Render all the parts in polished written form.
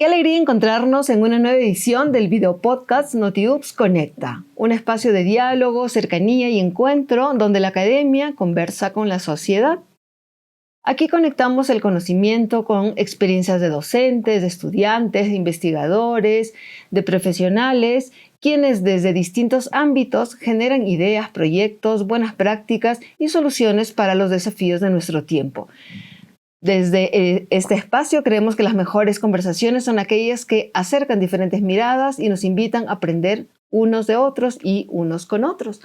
Qué alegría encontrarnos en una nueva edición del video podcast NotiUps Conecta, un espacio de diálogo, cercanía y encuentro donde la academia conversa con la sociedad. Aquí conectamos el conocimiento con experiencias de docentes, de estudiantes, de investigadores, de profesionales, quienes desde distintos ámbitos generan ideas, proyectos, buenas prácticas y soluciones para los desafíos de nuestro tiempo. Desde este espacio creemos que las mejores conversaciones son aquellas que acercan diferentes miradas y nos invitan a aprender unos de otros y unos con otros.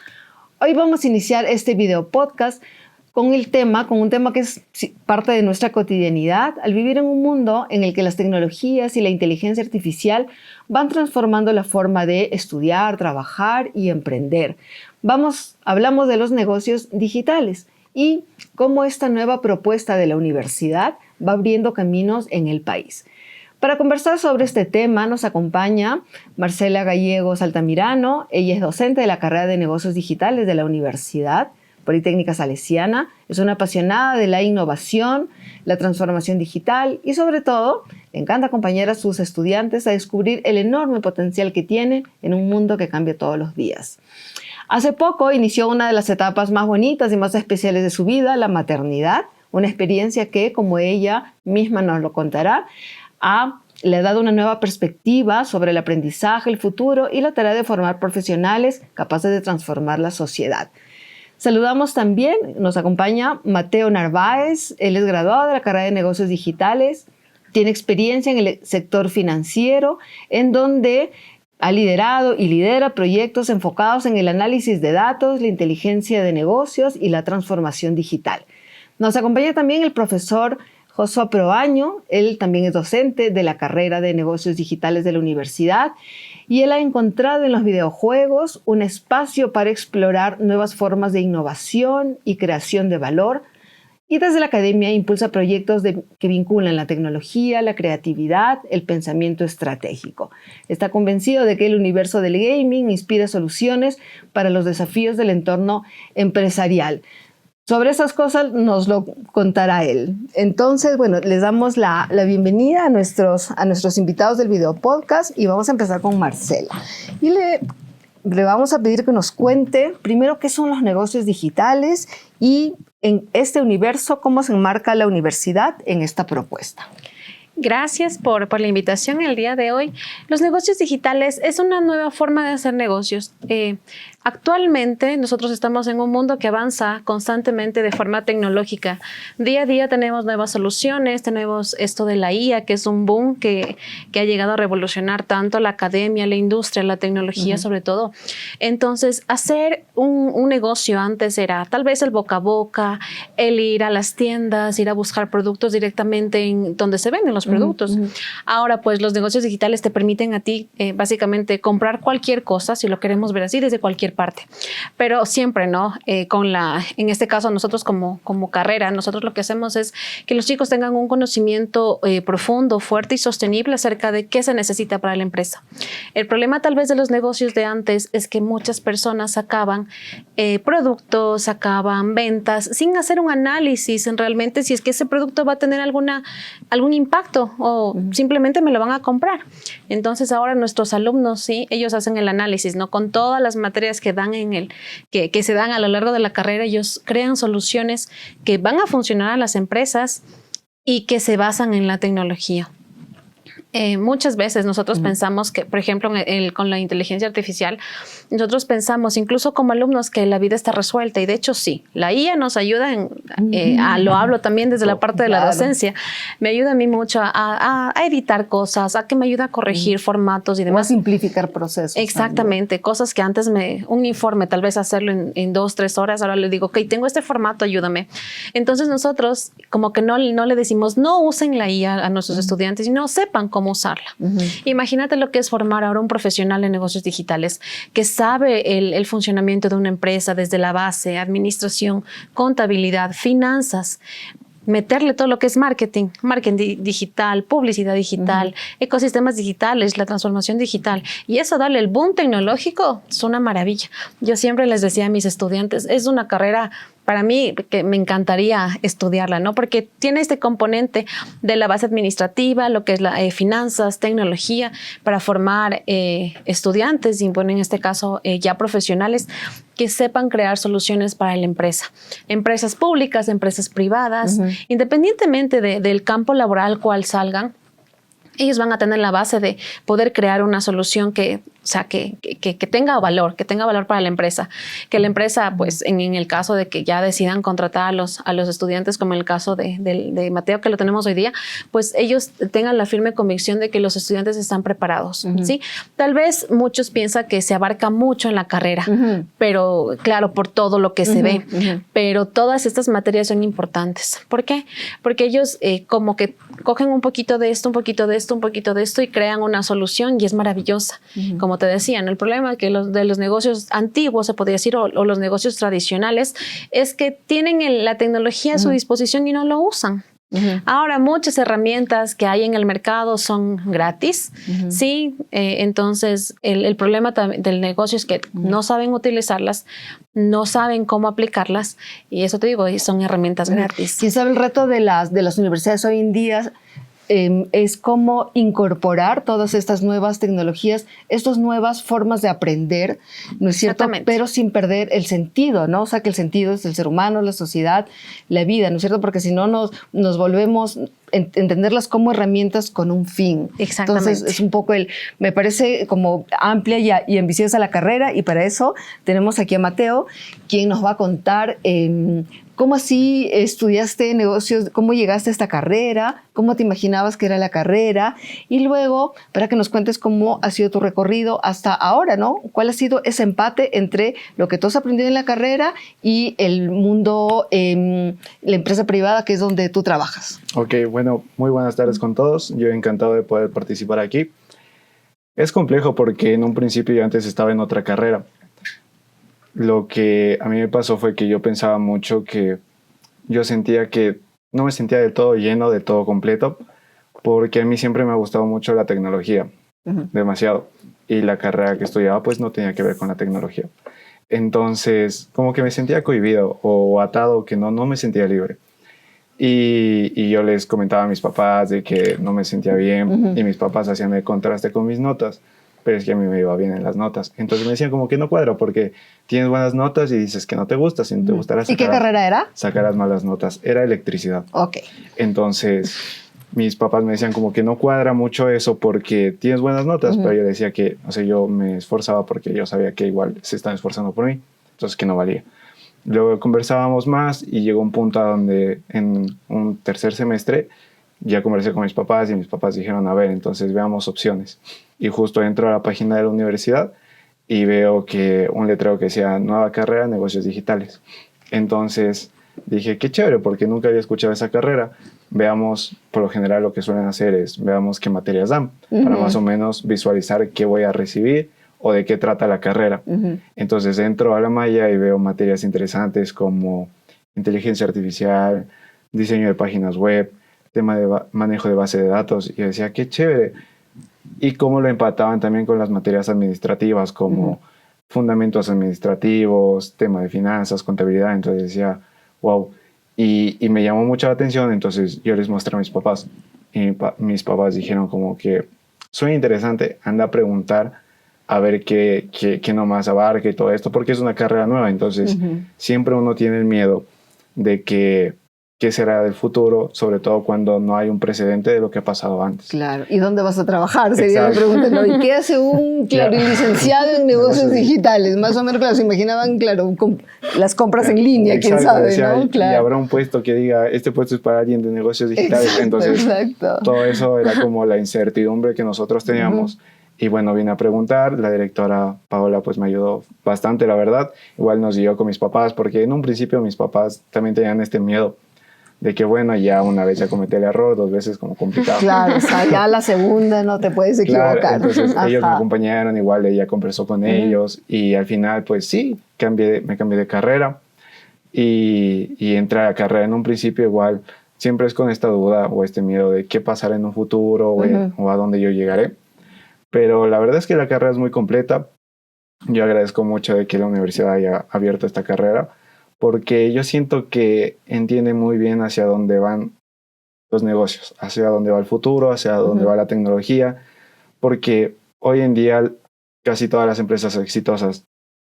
Hoy vamos a iniciar este video podcast con un tema que es parte de nuestra cotidianidad al vivir en un mundo en el que las tecnologías y la inteligencia artificial van transformando la forma de estudiar, trabajar y emprender. Hablamos de los negocios digitales y cómo esta nueva propuesta de la universidad va abriendo caminos en el país. Para conversar sobre este tema nos acompaña Marcela Gallegos Altamirano. Ella es docente de la carrera de Negocios Digitales de la Universidad Politécnica Salesiana. Es una apasionada de la innovación, la transformación digital y sobre todo le encanta acompañar a sus estudiantes a descubrir el enorme potencial que tienen en un mundo que cambia todos los días. Hace poco inició una de las etapas más bonitas y más especiales de su vida, la maternidad, una experiencia que, como ella misma nos lo contará, le ha dado una nueva perspectiva sobre el aprendizaje, el futuro y la tarea de formar profesionales capaces de transformar la sociedad. Saludamos también, nos acompaña Mateo Narváez. Él es graduado de la carrera de Negocios Digitales, tiene experiencia en el sector financiero, en donde ha liderado y lidera proyectos enfocados en el análisis de datos, la inteligencia de negocios y la transformación digital. Nos acompaña también el profesor Josué Proaño. Él también es docente de la carrera de Negocios Digitales de la universidad y él ha encontrado en los videojuegos un espacio para explorar nuevas formas de innovación y creación de valor. Y desde la academia impulsa proyectos que vinculan la tecnología, la creatividad, el pensamiento estratégico. Está convencido de que el universo del gaming inspira soluciones para los desafíos del entorno empresarial. Sobre esas cosas nos lo contará él. Entonces, les damos la bienvenida a nuestros invitados del video podcast y vamos a empezar con Marcela. Y le vamos a pedir que nos cuente primero qué son los negocios digitales y en este universo cómo se enmarca la universidad en esta propuesta. Gracias por la invitación el día de hoy. Los negocios digitales es una nueva forma de hacer negocios. Actualmente nosotros estamos en un mundo que avanza constantemente de forma tecnológica. Día a día tenemos nuevas soluciones, tenemos esto de la IA, que es un boom que ha llegado a revolucionar tanto la academia, la industria, la tecnología sobre todo. Entonces, hacer un negocio antes era tal vez el boca a boca, el ir a las tiendas, ir a buscar productos directamente en donde se venden los productos. Ahora, pues los negocios digitales te permiten a ti básicamente comprar cualquier cosa, si lo queremos ver así, desde cualquier parte. Pero siempre, ¿no? En este caso, nosotros como carrera, nosotros lo que hacemos es que los chicos tengan un conocimiento profundo, fuerte y sostenible acerca de qué se necesita para la empresa. El problema tal vez de los negocios de antes es que muchas personas sacaban productos, sacaban ventas sin hacer un análisis en realmente si es que ese producto va a tener algún impacto o simplemente me lo van a comprar. Entonces ahora nuestros alumnos, sí, ellos hacen el análisis, ¿no? Con todas las materias que dan que se dan a lo largo de la carrera, ellos crean soluciones que van a funcionar a las empresas y que se basan en la tecnología. Muchas veces nosotros pensamos que, por ejemplo, con la inteligencia artificial, nosotros pensamos incluso como alumnos que la vida está resuelta y de hecho sí, la IA nos ayuda lo hablo también desde la parte de la docencia, me ayuda a mí mucho a editar cosas, a que me ayuda a corregir formatos y demás. O a simplificar procesos. Exactamente, también. Cosas que antes un informe tal vez hacerlo en 2-3 horas, ahora le digo, ok, tengo este formato, ayúdame. Entonces nosotros como que no le decimos, no usen la IA a nuestros estudiantes, sino sepan cómo usarla. Imagínate lo que es formar ahora un profesional en negocios digitales que sabe el funcionamiento de una empresa desde la base, administración, contabilidad, finanzas, meterle todo lo que es marketing digital, publicidad digital, ecosistemas digitales, la transformación digital y eso darle el boom tecnológico es una maravilla. Yo siempre les decía a mis estudiantes, es una carrera para mí que me encantaría estudiarla, ¿no? Porque tiene este componente de la base administrativa, lo que es la finanzas, tecnología, para formar estudiantes y, bueno, en este caso ya profesionales que sepan crear soluciones para la empresa. Empresas públicas, empresas privadas, independientemente del campo laboral cual salgan, ellos van a tener la base de poder crear una solución que tenga valor para la empresa. Que la empresa, pues, en el caso de que ya decidan contratar a los estudiantes, como en el caso de Mateo, que lo tenemos hoy día, pues ellos tengan la firme convicción de que los estudiantes están preparados, ¿sí? Tal vez muchos piensan que se abarca mucho en la carrera, pero claro, por todo lo que se ve. Pero todas estas materias son importantes. ¿Por qué? Porque ellos como que cogen un poquito de esto, un poquito de esto, un poquito de esto y crean una solución y es maravillosa. Como te decía, ¿no? El problema es que de los negocios antiguos, se podría decir, o los negocios tradicionales, es que tienen la tecnología a su disposición y no lo usan. Ahora, muchas herramientas que hay en el mercado son gratis, ¿sí? Entonces, el problema del negocio es que no saben utilizarlas, no saben cómo aplicarlas, y eso te digo, son herramientas gratis. ¿Quién sabe el reto de las universidades hoy en día? Es cómo incorporar todas estas nuevas tecnologías, estas nuevas formas de aprender, ¿no es cierto? Pero sin perder el sentido, ¿no? O sea, que el sentido es el ser humano, la sociedad, la vida, ¿no es cierto? Porque si no nos volvemos entenderlas como herramientas con un fin. Exactamente. Entonces, es un poco me parece como amplia y ambiciosa la carrera, y para eso tenemos aquí a Mateo, quien nos va a contar ¿cómo así estudiaste negocios? ¿Cómo llegaste a esta carrera? ¿Cómo te imaginabas que era la carrera? Y luego, para que nos cuentes cómo ha sido tu recorrido hasta ahora, ¿no? ¿Cuál ha sido ese empate entre lo que tú has aprendido en la carrera y el mundo, la empresa privada, que es donde tú trabajas? Ok, bueno, muy buenas tardes con todos. Yo encantado de poder participar aquí. Es complejo porque en un principio yo antes estaba en otra carrera. Lo que a mí me pasó fue que yo pensaba mucho que yo sentía que no me sentía del todo lleno, del todo completo, porque a mí siempre me ha gustado mucho la tecnología, demasiado. Y la carrera que estudiaba pues no tenía que ver con la tecnología. Entonces, como que me sentía cohibido o atado, que no me sentía libre. Y yo les comentaba a mis papás de que no me sentía bien y mis papás hacían el contraste con mis notas. Pero es que a mí me iba bien en las notas. Entonces me decían como que no cuadra porque tienes buenas notas y dices que no te gusta. Si no te gustara, ¿Y qué carrera era? Sacarás malas notas. Era electricidad. Ok. Entonces mis papás me decían como que no cuadra mucho eso porque tienes buenas notas. Pero yo decía que, o sea, yo me esforzaba porque yo sabía que igual se estaban esforzando por mí. Entonces que no valía. Luego conversábamos más y llegó un punto a donde en un tercer semestre ya conversé con mis papás y mis papás dijeron, a ver, entonces veamos opciones. Y justo entro a la página de la universidad y veo que un letrero que decía nueva carrera, negocios digitales. Entonces dije, qué chévere, porque nunca había escuchado esa carrera. Veamos, por lo general lo que suelen hacer es, veamos qué materias dan, para más o menos visualizar qué voy a recibir o de qué trata la carrera. Entonces entro a la malla y veo materias interesantes como inteligencia artificial, diseño de páginas web, tema de manejo de base de datos, y yo decía, qué chévere. Y cómo lo empataban también con las materias administrativas, como fundamentos administrativos, tema de finanzas, contabilidad. Entonces decía, wow. Y me llamó mucho la atención, entonces yo les mostré a mis papás. Y mis papás dijeron como que, suena interesante, anda a preguntar a ver qué nomás abarca y todo esto, porque es una carrera nueva. Entonces siempre uno tiene el miedo de que qué será del futuro, sobre todo cuando no hay un precedente de lo que ha pasado antes. Claro, ¿y dónde vas a trabajar? Sería la pregunta, ¿no? ¿Y qué hace un licenciado en negocios digitales? Más o menos, claro, se imaginaban, claro, las compras en línea, quién sabe, decía, ¿no? Claro. Y habrá un puesto que diga, este puesto es para alguien de negocios digitales. Entonces, todo eso era como la incertidumbre que nosotros teníamos. Y bueno, vine a preguntar, la directora Paola pues me ayudó bastante, la verdad. Igual nos guió con mis papás, porque en un principio mis papás también tenían este miedo de que bueno, ya una vez ya cometí el error, 2 veces como complicado. Claro, o sea, ya la segunda no te puedes equivocar. Claro, entonces ellos me acompañaron, igual ella conversó con ellos y al final pues sí, me cambié de carrera y entré a la carrera. En un principio igual siempre es con esta duda o este miedo de qué pasará en un futuro o a dónde yo llegaré. Pero la verdad es que la carrera es muy completa. Yo agradezco mucho de que la universidad haya abierto esta carrera, porque yo siento que entiende muy bien hacia dónde van los negocios, hacia dónde va el futuro, hacia dónde va la tecnología, porque hoy en día casi todas las empresas exitosas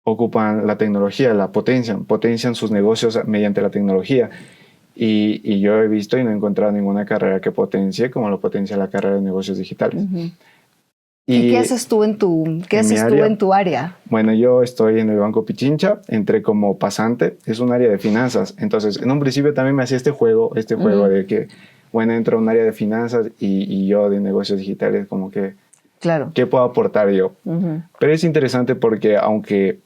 ocupan la tecnología, la potencian sus negocios mediante la tecnología. Y yo he visto y no he encontrado ninguna carrera que potencie como lo potencia la carrera de negocios digitales. ¿Y qué haces tú en tu área? Bueno, yo estoy en el Banco Pichincha, entré como pasante, es un área de finanzas. Entonces, en un principio también me hacía este juego de que, bueno, entro a un área de finanzas y yo de negocios digitales, como que, claro, ¿qué puedo aportar yo? Pero es interesante porque aunque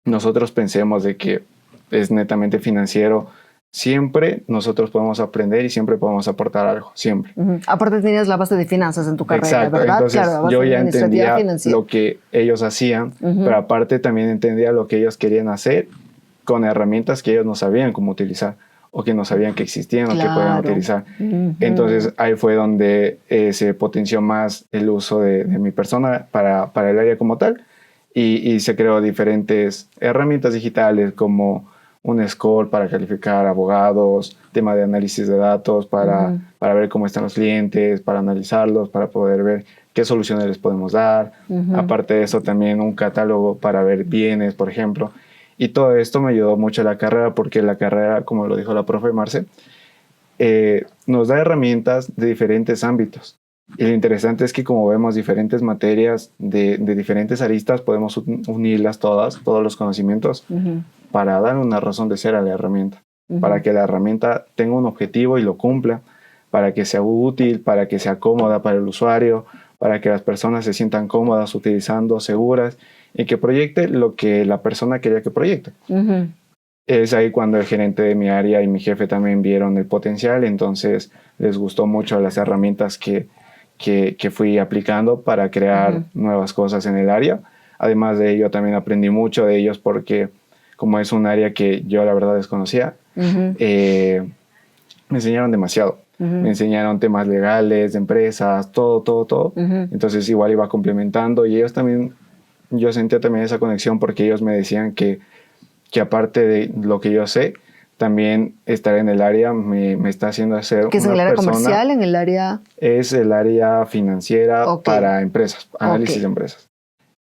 nosotros pensemos de que es netamente financiero, siempre nosotros podemos aprender y siempre podemos aportar algo, siempre. Aparte tenías la base de finanzas en tu carrera, exacto, ¿verdad? Entonces claro, yo ya entendía lo que ellos hacían, pero aparte también entendía lo que ellos querían hacer con herramientas que ellos no sabían cómo utilizar o que no sabían que existían o que podían utilizar. Entonces ahí fue donde se potenció más el uso de mi persona para el área como tal y se creó diferentes herramientas digitales como un score para calificar abogados, tema de análisis de datos para ver cómo están los clientes, para analizarlos, para poder ver qué soluciones les podemos dar. Aparte de eso, también un catálogo para ver bienes, por ejemplo. Y todo esto me ayudó mucho a la carrera porque la carrera, como lo dijo la profe Marce, nos da herramientas de diferentes ámbitos. Y lo interesante es que como vemos diferentes materias de diferentes aristas, podemos unirlas todos los conocimientos para dar una razón de ser a la herramienta, para que la herramienta tenga un objetivo y lo cumpla, para que sea útil, para que sea cómoda para el usuario, para que las personas se sientan cómodas utilizando, seguras, y que proyecte lo que la persona quería que proyecte. Es ahí cuando el gerente de mi área y mi jefe también vieron el potencial, entonces les gustó mucho las herramientas que fui aplicando para crear nuevas cosas en el área. Además de ello, también aprendí mucho de ellos porque como es un área que yo la verdad desconocía, me enseñaron demasiado. Me enseñaron temas legales, de empresas, todo. Entonces igual iba complementando y ellos también, yo sentía también esa conexión porque ellos me decían que aparte de lo que yo sé, también estar en el área me está haciendo hacer ¿Qué es en el área comercial? ¿En el área? Es el área financiera para empresas, análisis de empresas.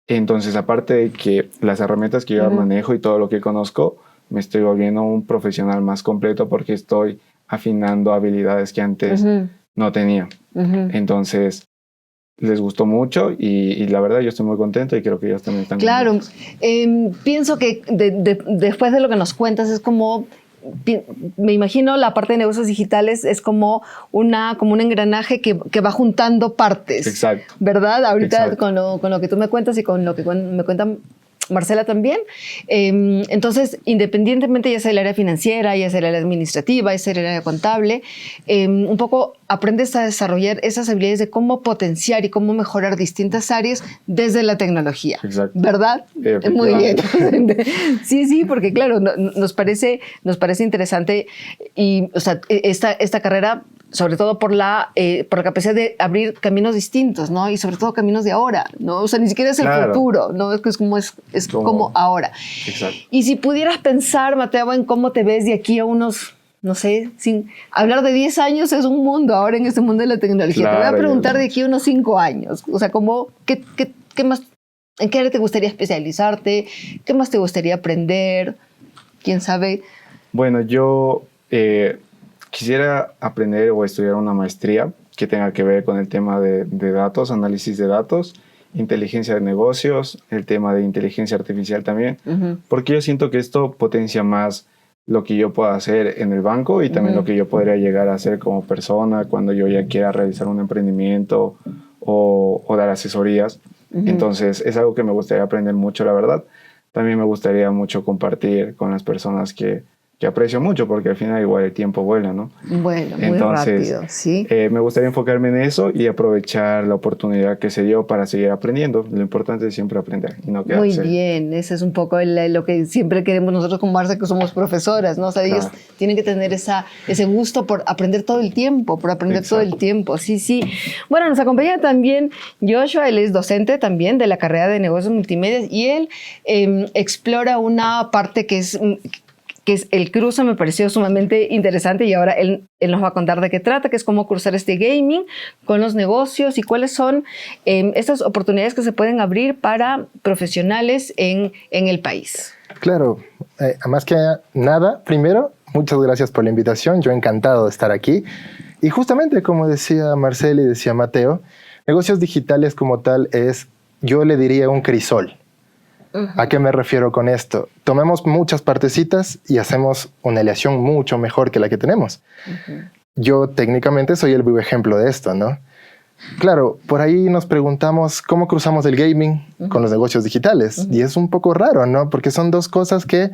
Entonces, aparte de que las herramientas que yo manejo y todo lo que conozco, me estoy volviendo un profesional más completo porque estoy afinando habilidades que antes no tenía. Entonces, les gustó mucho y la verdad yo estoy muy contento y creo que ellos también están contentos. Pienso que después de lo que nos cuentas es como... Me imagino la parte de negocios digitales es como un engranaje que va juntando partes. Exacto. ¿Verdad? Ahorita con lo que tú me cuentas y con lo que me cuenta Marcela también. Entonces, independientemente ya sea el área financiera, ya sea el área administrativa, ya sea el área contable, un poco aprendes a desarrollar esas habilidades de cómo potenciar y cómo mejorar distintas áreas desde la tecnología. Exacto. ¿Verdad? Muy bien. Sí, porque claro, nos parece interesante y, o sea, esta carrera, sobre todo por la capacidad de abrir caminos distintos, ¿no? Y sobre todo caminos de ahora, ¿no? O sea, ni siquiera es el futuro, ¿no? Es como ahora. Exacto. Y si pudieras pensar, Mateo, en cómo te ves de aquí a unos, no sé, sin hablar de 10 años es un mundo ahora en este mundo de la tecnología. Claro, te voy a preguntar de aquí a unos 5 años. O sea, ¿qué más, en qué área te gustaría especializarte? ¿Qué más te gustaría aprender? ¿Quién sabe? Bueno, yo... quisiera aprender o estudiar una maestría que tenga que ver con el tema de datos, análisis de datos, inteligencia de negocios, el tema de inteligencia artificial también, porque yo siento que esto potencia más lo que yo pueda hacer en el banco y también lo que yo podría llegar a hacer como persona cuando yo ya quiera realizar un emprendimiento o dar asesorías. Entonces es algo que me gustaría aprender mucho, la verdad. También me gustaría mucho compartir con las personas que aprecio mucho porque al final igual el tiempo vuela, ¿no? Bueno, muy rápido, sí. Me gustaría enfocarme en eso y aprovechar la oportunidad que se dio para seguir aprendiendo. Lo importante es siempre aprender y no quedarse. Muy bien, ese es un poco lo que siempre queremos nosotros con Marce, que somos profesoras, ¿no? O sea, ellos tienen que tener ese gusto por aprender todo el tiempo, todo el tiempo, sí. Bueno, nos acompaña también Joshua, él es docente también de la carrera de negocios multimedia y él explora una parte que es que es el cruce, me pareció sumamente interesante y ahora él nos va a contar de qué trata, que es cómo cruzar este gaming con los negocios y cuáles son estas oportunidades que se pueden abrir para profesionales en el país. Claro, más que nada, primero, muchas gracias por la invitación, yo encantado de estar aquí. Y justamente como decía Marcel y decía Mateo, negocios digitales como tal es, yo le diría un crisol. ¿A qué me refiero con esto? Tomemos muchas partecitas y hacemos una aleación mucho mejor que la que tenemos. Yo técnicamente soy el vivo ejemplo de esto, ¿no? Claro, por ahí nos preguntamos cómo cruzamos el gaming con los negocios digitales. Y es un poco raro, ¿no? Porque son dos cosas que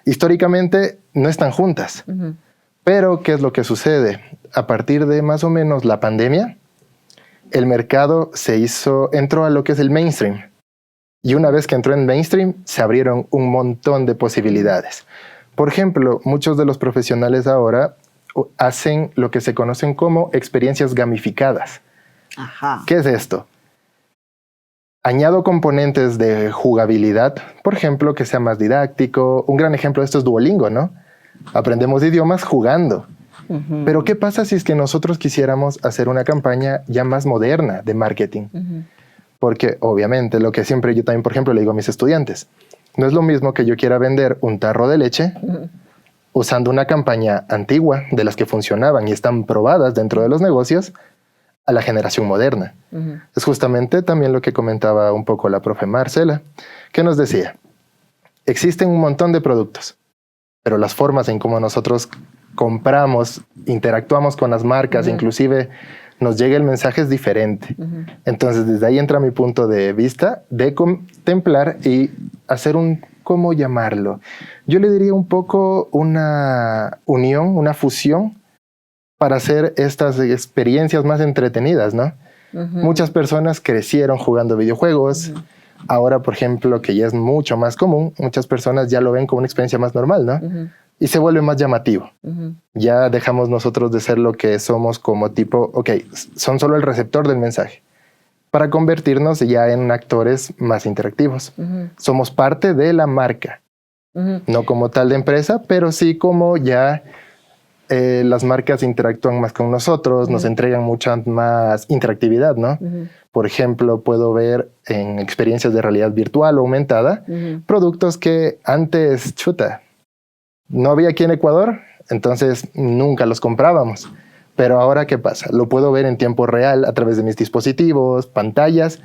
históricamente no están juntas. Pero, ¿qué es lo que sucede? A partir de más o menos la pandemia, el mercado entró a lo que es el mainstream. Y una vez que entró en mainstream, se abrieron un montón de posibilidades. Por ejemplo, muchos de los profesionales ahora hacen lo que se conocen como experiencias gamificadas. Ajá. ¿Qué es esto? Añado componentes de jugabilidad, por ejemplo, que sea más didáctico. Un gran ejemplo de esto es Duolingo, ¿no? Aprendemos idiomas jugando. Pero ¿qué pasa si es que nosotros quisiéramos hacer una campaña ya más moderna de marketing? Porque obviamente lo que siempre yo también, por ejemplo, le digo a mis estudiantes, no es lo mismo que yo quiera vender un tarro de leche usando una campaña antigua de las que funcionaban y están probadas dentro de los negocios a la generación moderna. Es justamente también lo que comentaba un poco la profe Marcela, que nos decía, existen un montón de productos, pero las formas en cómo nosotros compramos, interactuamos con las marcas, inclusive nos llega el mensaje es diferente. Entonces, desde ahí entra mi punto de vista de contemplar y hacer ¿cómo llamarlo? Yo le diría un poco una unión, una fusión para hacer estas experiencias más entretenidas, ¿no? Muchas personas crecieron jugando videojuegos. Ahora, por ejemplo, que ya es mucho más común, muchas personas ya lo ven como una experiencia más normal, ¿no? Y se vuelve más llamativo. Ya dejamos nosotros de ser lo que somos como tipo, ok, son solo el receptor del mensaje, para convertirnos ya en actores más interactivos. Somos parte de la marca, no como tal de empresa, pero sí como ya las marcas interactúan más con nosotros, nos entregan mucha más interactividad, ¿no? Por ejemplo, puedo ver en experiencias de realidad virtual o aumentada, productos que antes, no había aquí en Ecuador, entonces nunca los comprábamos. Pero ahora, ¿qué pasa? Lo puedo ver en tiempo real a través de mis dispositivos, pantallas,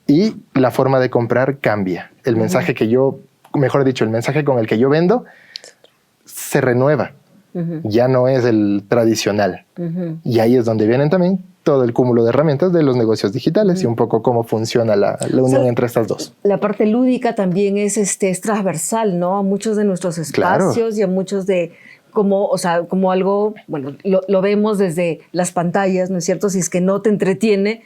y la forma de comprar cambia. El mensaje que yo, mejor dicho, el mensaje con el que yo vendo se renueva. Ya no es el tradicional. Y ahí es donde vienen también todo el cúmulo de herramientas de los negocios digitales y un poco cómo funciona la unión entre estas dos. La parte lúdica también es transversal, ¿no? A muchos de nuestros espacios y a muchos de como algo, bueno, lo vemos desde las pantallas, ¿no es cierto? Si es que no te entretiene,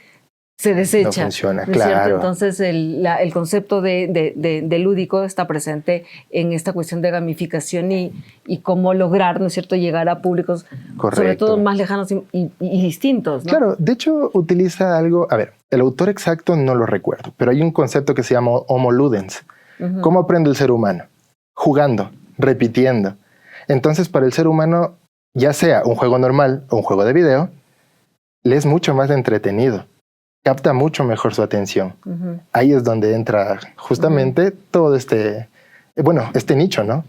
se desecha. No funciona, ¿no es cierto? claro. Entonces el concepto de lúdico está presente en esta cuestión de gamificación y cómo lograr, ¿no es cierto?, llegar a públicos, sobre todo más lejanos y distintos, ¿no? Claro, de hecho utiliza algo, a ver, el autor exacto no lo recuerdo, pero hay un concepto que se llama Homo Ludens. ¿Cómo aprende el ser humano? Jugando, repitiendo. Entonces, para el ser humano, ya sea un juego normal o un juego de video, le es mucho más entretenido. Capta mucho mejor su atención. Ahí es donde entra justamente todo este nicho, ¿no?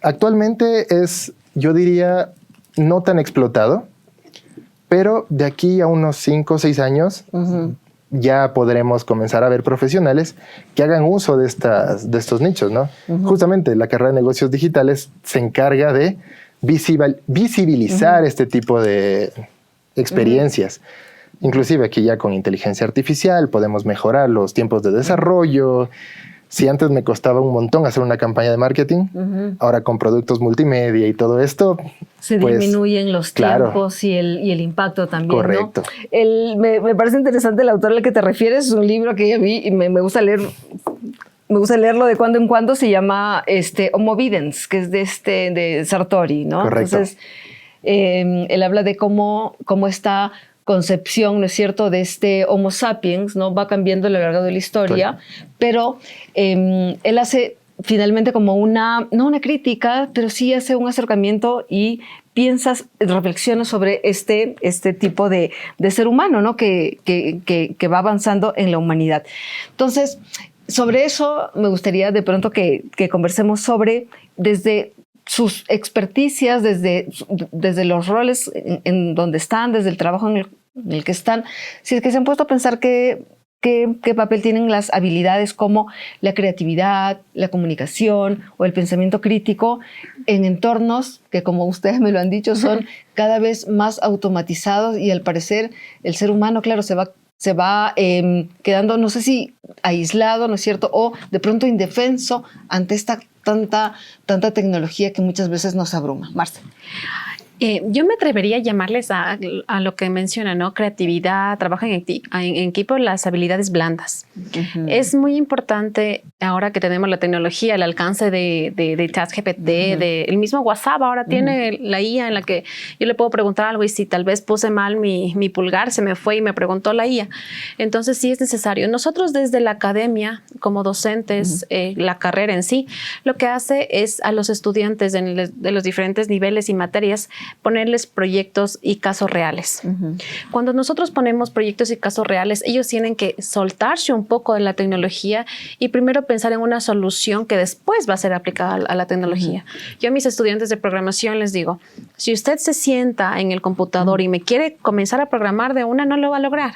Actualmente es, yo diría, no tan explotado, pero de aquí a unos 5 o 6 años ya podremos comenzar a ver profesionales que hagan uso de estos nichos, ¿no? Justamente la carrera de negocios digitales se encarga de visibilizar este tipo de experiencias. Inclusive aquí ya con inteligencia artificial podemos mejorar los tiempos de desarrollo. Si antes me costaba un montón hacer una campaña de marketing, ahora con productos multimedia y todo esto, se disminuyen los tiempos y el impacto también. Correcto. ¿No? Me parece interesante el autor al que te refieres. Es un libro que yo vi y me gusta leer. Me gusta leerlo de cuando en cuando. Se llama Homo Videns, que es de Sartori, ¿no? Correcto. Entonces, él habla de cómo esta concepción, ¿no es cierto?, de este Homo sapiens, ¿no?, va cambiando a lo largo de la historia, pero él hace finalmente como no una crítica, pero sí hace un acercamiento y reflexionas sobre este tipo de ser humano, ¿no? que va avanzando en la humanidad. Entonces, sobre eso me gustaría de pronto que conversemos sobre desde sus experticias, desde los roles en donde están, desde el trabajo en el que están, si es que se han puesto a pensar qué papel tienen las habilidades como la creatividad, la comunicación o el pensamiento crítico en entornos que, como ustedes me lo han dicho, son cada vez más automatizados y al parecer el ser humano, claro, se va quedando, no sé si aislado, ¿no es cierto? O de pronto indefenso ante esta tanta tecnología que muchas veces nos abruma. Marce. Yo me atrevería a llamarles a lo que menciona, ¿no? Creatividad, trabajo en equipo, las habilidades blandas. Uh-huh. Es muy importante ahora que tenemos la tecnología, el alcance de ChatGPT, uh-huh. El mismo WhatsApp ahora uh-huh. tiene la IA en la que yo le puedo preguntar algo y si tal vez puse mal mi pulgar, se me fue y me preguntó la IA. Entonces sí es necesario. Nosotros desde la academia, como docentes, uh-huh. La carrera en sí, lo que hace es a los estudiantes de los diferentes niveles y materias ponerles proyectos y casos reales. Uh-huh. Cuando nosotros ponemos proyectos y casos reales, ellos tienen que soltarse un poco de la tecnología y primero pensar en una solución que después va a ser aplicada a la tecnología. Uh-huh. Yo a mis estudiantes de programación les digo, si usted se sienta en el computador uh-huh. y me quiere comenzar a programar de una, no lo va a lograr.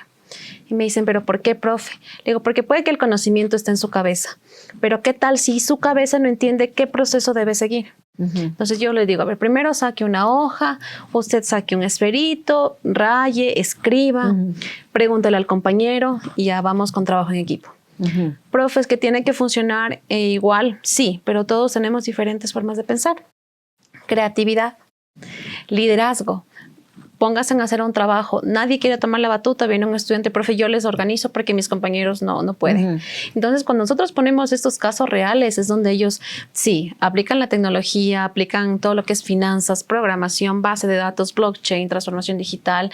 Y me dicen, ¿pero por qué, profe? Le digo, porque puede que el conocimiento esté en su cabeza, pero ¿qué tal si su cabeza no entiende qué proceso debe seguir? Uh-huh. Entonces yo les digo, a ver, primero saque una hoja, usted saque un esferito, raye, escriba, uh-huh. pregúntele al compañero y ya vamos con trabajo en equipo. Uh-huh. Profe, ¿es que tiene que funcionar igual? Sí, pero todos tenemos diferentes formas de pensar. Creatividad, liderazgo. Pónganse a hacer un trabajo. Nadie quiere tomar la batuta. Viene un estudiante, profe, yo les organizo porque mis compañeros no pueden. Uh-huh. Entonces, cuando nosotros ponemos estos casos reales, es donde ellos, sí, aplican la tecnología, aplican todo lo que es finanzas, programación, base de datos, blockchain, transformación digital,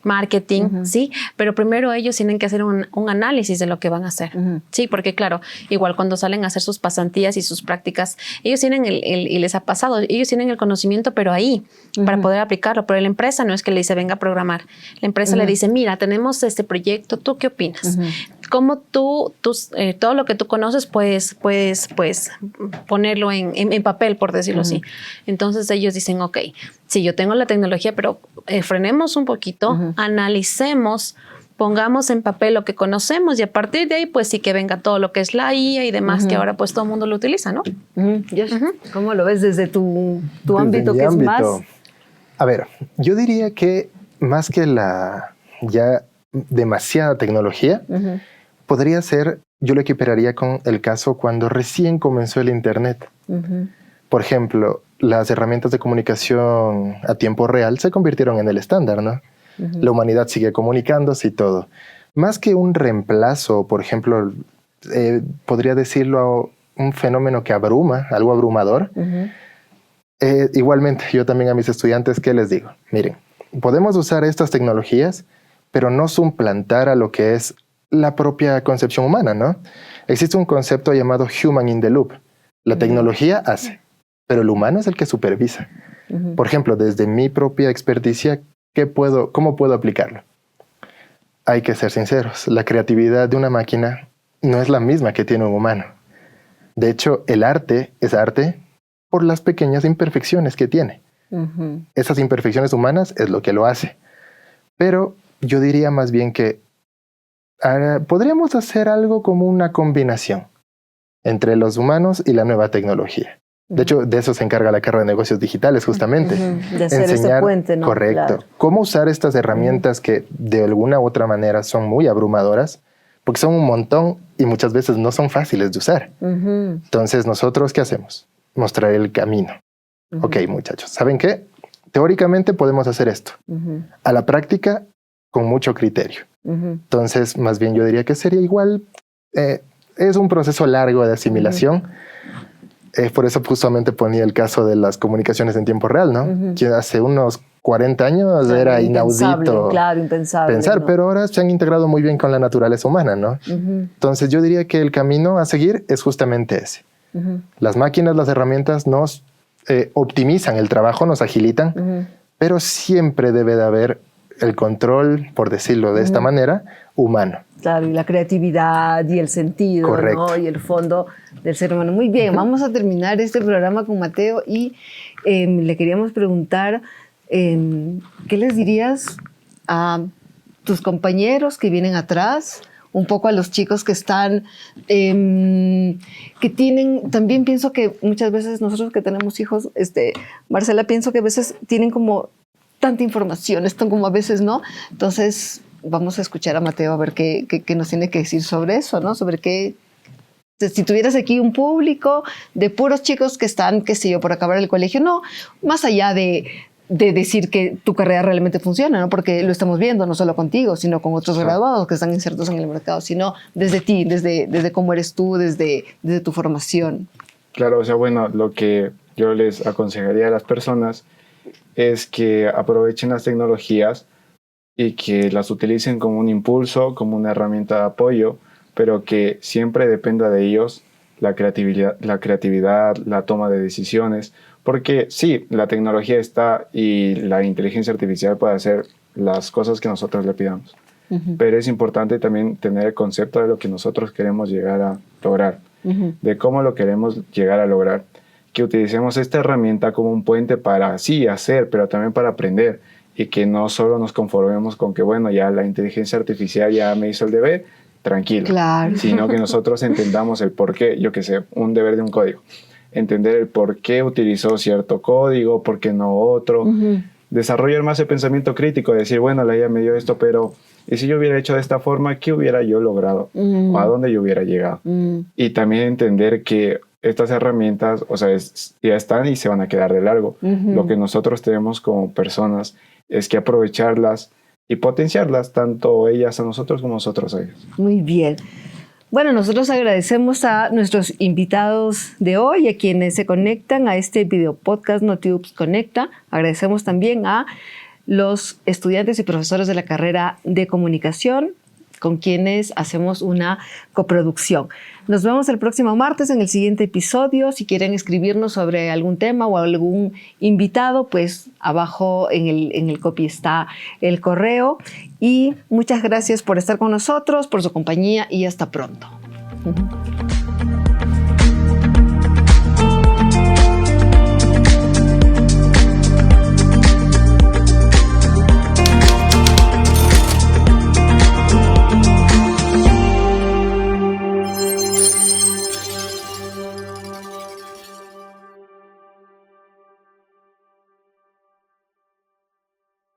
marketing, uh-huh. ¿sí? Pero primero ellos tienen que hacer un análisis de lo que van a hacer, uh-huh. ¿sí? Porque claro, igual cuando salen a hacer sus pasantías y sus prácticas, ellos tienen y les ha pasado, ellos tienen el conocimiento, pero ahí, uh-huh. para poder aplicarlo. Pero la empresa no es que le dice, venga a programar. La empresa uh-huh. le dice, mira, tenemos este proyecto, ¿tú qué opinas? Uh-huh. ¿Cómo tú todo lo que tú conoces puedes ponerlo en papel, por decirlo uh-huh. así? Entonces ellos dicen, ok, sí, yo tengo la tecnología, pero frenemos un poquito, uh-huh. analicemos, pongamos en papel lo que conocemos y a partir de ahí, pues sí que venga todo lo que es la IA y demás, uh-huh. que ahora pues todo el mundo lo utiliza, ¿no? Uh-huh. Uh-huh. ¿Cómo lo ves desde tu ámbito, que ámbito. Es más? A ver, yo diría que más que la ya demasiada tecnología, uh-huh. podría ser, yo lo equipararía con el caso cuando recién comenzó el Internet. Uh-huh. Por ejemplo, las herramientas de comunicación a tiempo real se convirtieron en el estándar, ¿no? Uh-huh. La humanidad sigue comunicándose y todo. Más que un reemplazo, por ejemplo, podría decirlo un fenómeno que abruma, algo abrumador. Uh-huh. Igualmente, yo también a mis estudiantes, ¿qué les digo? Miren, podemos usar estas tecnologías, pero no suplantar a lo que es la propia concepción humana, ¿no? Existe un concepto llamado human in the loop. La tecnología hace, pero el humano es el que supervisa. Uh-huh. Por ejemplo, desde mi propia experticia, ¿cómo puedo aplicarlo? Hay que ser sinceros. La creatividad de una máquina no es la misma que tiene un humano. De hecho, el arte es arte por las pequeñas imperfecciones que tiene. Uh-huh. Esas imperfecciones humanas es lo que lo hace. Pero yo diría más bien que podríamos hacer algo como una combinación entre los humanos y la nueva tecnología. De hecho, de eso se encarga la carrera de negocios digitales, justamente. Uh-huh. De hacer ese puente, ¿no? Correcto. Claro. Cómo usar estas herramientas uh-huh. que de alguna u otra manera son muy abrumadoras, porque son un montón y muchas veces no son fáciles de usar. Uh-huh. Entonces, ¿nosotros qué hacemos? Mostrar el camino. Uh-huh. Ok, muchachos, ¿saben qué? Teóricamente podemos hacer esto. Uh-huh. A la práctica, con mucho criterio. Uh-huh. Entonces, más bien yo diría que sería igual. Es un proceso largo de asimilación. Uh-huh. Por eso justamente ponía el caso de las comunicaciones en tiempo real, ¿no? Uh-huh. Que hace unos 40 años era inaudito impensable, pensar, ¿no? Pero ahora se han integrado muy bien con la naturaleza humana, ¿no? Uh-huh. Entonces yo diría que el camino a seguir es justamente ese. Las máquinas, las herramientas nos optimizan el trabajo, nos agilitan, pero siempre debe de haber el control, por decirlo de esta manera, humano. Claro, y la creatividad y el sentido, ¿no? Y el fondo del ser humano. Muy bien, vamos a terminar este programa con Mateo y le queríamos preguntar, ¿qué les dirías a tus compañeros que vienen atrás? Un poco a los chicos que están, que tienen, también pienso que muchas veces nosotros que tenemos hijos, Marcela, pienso que a veces tienen como tanta información, esto como a veces no. Entonces vamos a escuchar a Mateo a ver qué nos tiene que decir sobre eso, ¿no? Sobre qué, si tuvieras aquí un público de puros chicos que están, qué sé yo, por acabar el colegio, no, más allá de decir que tu carrera realmente funciona, ¿no? Porque lo estamos viendo no solo contigo, sino con otros graduados que están insertos en el mercado, sino desde ti, desde cómo eres tú, desde tu formación. Claro, o sea, bueno, lo que yo les aconsejaría a las personas es que aprovechen las tecnologías y que las utilicen como un impulso, como una herramienta de apoyo, pero que siempre dependa de ellos la creatividad, la toma de decisiones, porque sí, la tecnología está y la inteligencia artificial puede hacer las cosas que nosotros le pidamos, pero es importante también tener el concepto de lo que nosotros queremos llegar a lograr, de cómo lo queremos llegar a lograr, que utilicemos esta herramienta como un puente para sí hacer, pero también para aprender, y que no solo nos conformemos con que, bueno, ya la inteligencia artificial ya me hizo el deber, tranquilo, claro, sino que nosotros entendamos el por qué, yo qué sé, un deber de un código, entender el por qué utilizó cierto código, por qué no otro, desarrollar más el pensamiento crítico, decir, bueno, la IA me dio esto, pero ¿y si yo hubiera hecho de esta forma, qué hubiera yo logrado? ¿O a dónde yo hubiera llegado? Y también entender que estas herramientas, o sea, ya están y se van a quedar de largo. Lo que nosotros tenemos como personas es que aprovecharlas y potenciarlas, tanto ellas a nosotros como nosotros a ellas. Muy bien. Bueno, nosotros agradecemos a nuestros invitados de hoy, a quienes se conectan a este video podcast NotiUps Conecta. Agradecemos también a los estudiantes y profesores de la carrera de comunicación, con quienes hacemos una coproducción. Nos vemos el próximo martes en el siguiente episodio. Si quieren escribirnos sobre algún tema o algún invitado, pues abajo en el copy está el correo. Y muchas gracias por estar con nosotros, por su compañía y hasta pronto.